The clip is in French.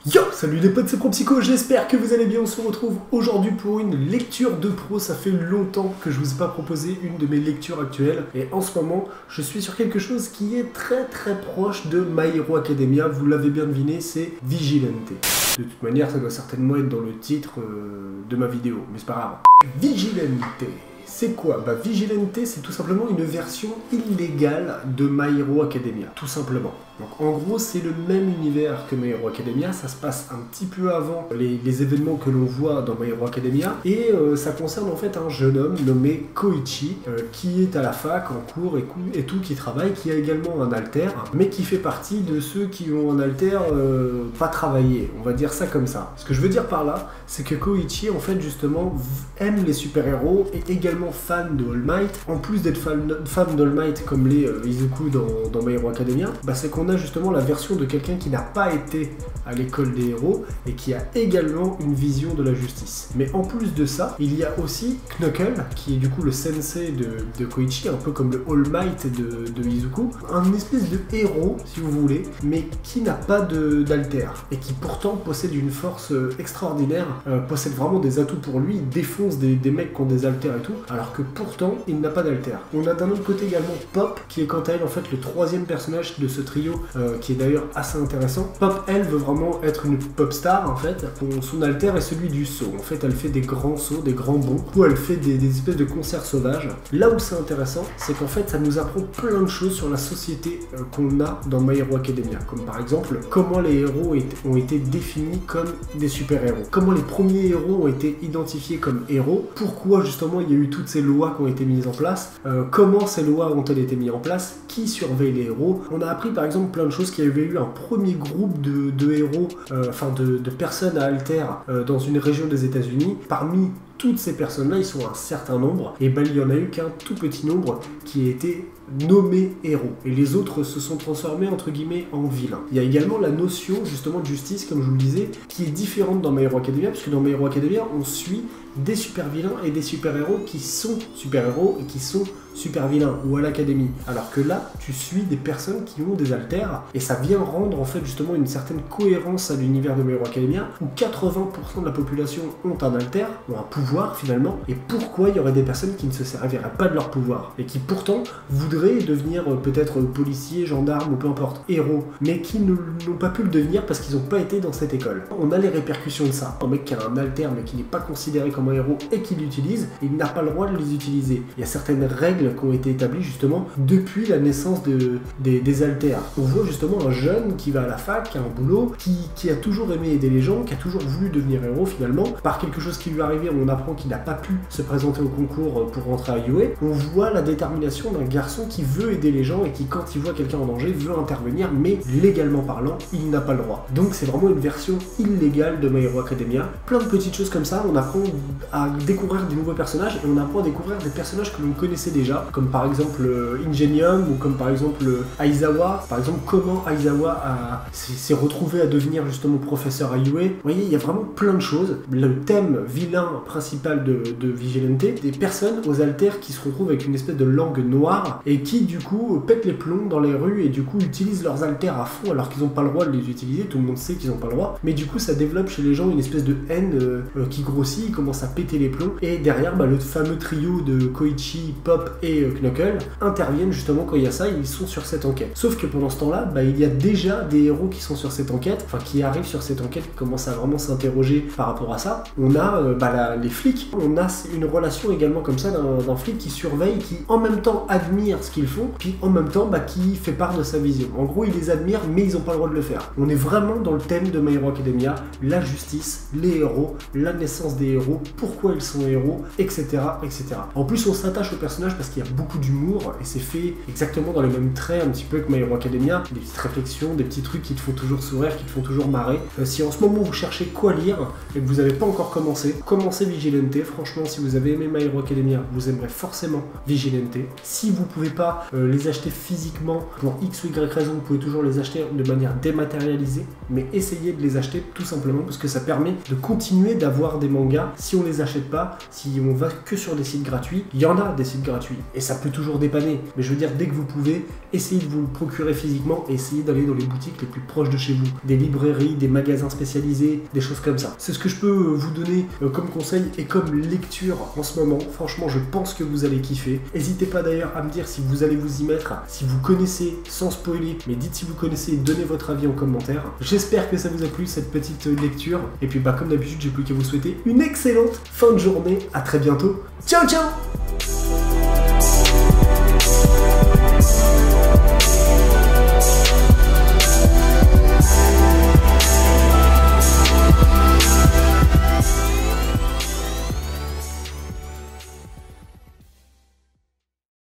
Yo, salut les potes, c'est ProPsycho, j'espère que vous allez bien. On se retrouve aujourd'hui pour une lecture de pro. Ça fait longtemps que je vous ai pas proposé une de mes lectures actuelles. Et en ce moment, je suis sur quelque chose qui est très proche de My Hero Academia. Vous l'avez bien deviné, c'est Vigilante. De toute manière, ça doit certainement être dans le titre de ma vidéo, mais c'est pas grave. Vigilante. C'est quoi? Bah Vigilante, c'est tout simplement une version illégale de My Hero Academia, tout simplement. Donc en gros, c'est le même univers que My Hero Academia, ça se passe un petit peu avant les événements que l'on voit dans My Hero Academia, et ça concerne en fait un jeune homme nommé Koichi, qui est à la fac, en cours et tout, qui travaille, qui a également un alter, mais qui fait partie de ceux qui ont un alter pas travaillé, on va dire ça comme ça. Ce que je veux dire par là, c'est que Koichi, en fait, justement, aime les super-héros, et également fan de All Might. En plus d'être fan d'All Might comme les Izuku dans My Hero Academia, bah c'est qu'on a justement la version de quelqu'un qui n'a pas été à l'école des héros et qui a également une vision de la justice. Mais en plus de ça, il y a aussi Knuckle, qui est du coup le sensei de Koichi, un peu comme le All Might de Izuku, un espèce de héros, si vous voulez, mais qui n'a pas d'alter, et qui pourtant possède une force extraordinaire, possède vraiment des atouts pour lui, il défonce des mecs qui ont des alters et tout, alors que pourtant, il n'a pas d'alter. On a d'un autre côté également Pop, qui est quant à elle en fait le troisième personnage de ce trio, qui est d'ailleurs assez intéressant. Pop, elle, veut vraiment être une pop star en fait. Son alter est celui du saut. En fait, elle fait des grands sauts, des grands bonds, ou elle fait des espèces de concerts sauvages. Là où c'est intéressant, c'est qu'en fait, ça nous apprend plein de choses sur la société qu'on a dans My Hero Academia. Comme par exemple, comment les héros ont été définis comme des super-héros. Comment les premiers héros ont été identifiés comme héros. Pourquoi justement il y a eu toutes ces lois qui ont été mises en place. Comment ces lois ont-elles été mises en place. Qui surveille les héros. On a appris par exemple plein de choses, qu'il y avait eu un premier groupe de héros, de personnes à alter dans une région des États-Unis. Parmi toutes ces personnes-là, ils sont un certain nombre, et ben il y en a eu qu'un tout petit nombre qui a été nommé héros, et les autres se sont transformés entre guillemets en vilains. Il y a également la notion justement de justice, comme je vous le disais, qui est différente dans My Hero Academia, parce que dans My Hero Academia, on suit des super vilains et des super héros qui sont super héros et qui sont super vilains, ou à l'académie. Alors que là, tu suis des personnes qui ont des alters, et ça vient rendre en fait justement une certaine cohérence à l'univers de My Hero Academia, où 80% de la population ont un alter, ont un pouvoir finalement, et pourquoi il y aurait des personnes qui ne se serviraient pas de leur pouvoir, et qui pourtant voudraient devenir peut-être policiers, gendarmes, ou peu importe, héros, mais qui n'ont pas pu le devenir parce qu'ils n'ont pas été dans cette école. On a les répercussions de ça. Un mec qui a un alter mais qui n'est pas considéré comme un héros et qui l'utilise, il n'a pas le droit de les utiliser. Il y a certaines règles qui ont été établies justement depuis la naissance des alters. On voit justement un jeune qui va à la fac, qui a un boulot, qui a toujours aimé aider les gens, qui a toujours voulu devenir héros finalement. Par quelque chose qui lui est arrivé, on apprend qu'il n'a pas pu se présenter au concours pour rentrer à UA. On voit la détermination d'un garçon qui veut aider les gens et qui, quand il voit quelqu'un en danger, veut intervenir, mais légalement parlant, il n'a pas le droit. Donc c'est vraiment une version illégale de My Hero Academia. Plein de petites choses comme ça, on apprend à découvrir de nouveaux personnages, et on apprend à découvrir des personnages que l'on connaissait déjà, comme par exemple Ingenium, ou comme par exemple Aizawa. Par exemple, comment Aizawa s'est retrouvé à devenir justement professeur à UA. Vous voyez, il y a vraiment plein de choses. Le thème vilain principal de Vigilante, des personnes aux alters qui se retrouvent avec une espèce de langue noire, et qui du coup pètent les plombs dans les rues, et du coup utilisent leurs alters à fond alors qu'ils n'ont pas le droit de les utiliser. Tout le monde sait qu'ils n'ont pas le droit, mais du coup ça développe chez les gens une espèce de haine qui grossit, ils commencent à péter les plombs, et derrière le fameux trio de Koichi, Pop et Knuckle interviennent justement quand il y a ça, ils sont sur cette enquête. Sauf que pendant ce temps-là, il y a déjà des héros qui sont sur cette enquête, qui arrivent sur cette enquête, qui commencent à vraiment s'interroger par rapport à ça. On a les flics, on a une relation également comme ça d'un flic qui surveille, qui en même temps admire ce qu'ils font, puis en même temps qui fait part de sa vision. En gros, il les admire, mais ils n'ont pas le droit de le faire. On est vraiment dans le thème de My Hero Academia, la justice, les héros, la naissance des héros, pourquoi ils sont héros, etc. etc. En plus, on s'attache au personnage parce qu'il y a beaucoup d'humour, et c'est fait exactement dans les mêmes traits, un petit peu que My Hero Academia. Des petites réflexions, des petits trucs qui te font toujours sourire, qui te font toujours marrer. Si en ce moment vous cherchez quoi lire, et que vous n'avez pas encore commencé, commencez Vigilante. Franchement, si vous avez aimé My Hero Academia, vous aimerez forcément Vigilante. Si vous pouvez pas les acheter physiquement pour X ou Y raison, vous pouvez toujours les acheter de manière dématérialisée, mais essayez de les acheter tout simplement parce que ça permet de continuer d'avoir des mangas. Si on les achète pas, si on va que sur des sites gratuits, il y en a des sites gratuits et ça peut toujours dépanner, mais je veux dire, dès que vous pouvez, essayez de vous le procurer physiquement et essayez d'aller dans les boutiques les plus proches de chez vous, des librairies, des magasins spécialisés, des choses comme ça. C'est ce que je peux vous donner comme conseil et comme lecture en ce moment. Franchement, je pense que vous allez kiffer. N'hésitez pas d'ailleurs à me dire si vous allez vous y mettre, si vous connaissez, sans spoiler, mais dites si vous connaissez et donnez votre avis en commentaire. J'espère que ça vous a plu cette petite lecture et puis comme d'habitude, j'ai plus qu'à vous souhaiter une excellente fin de journée. À très bientôt. Ciao ciao.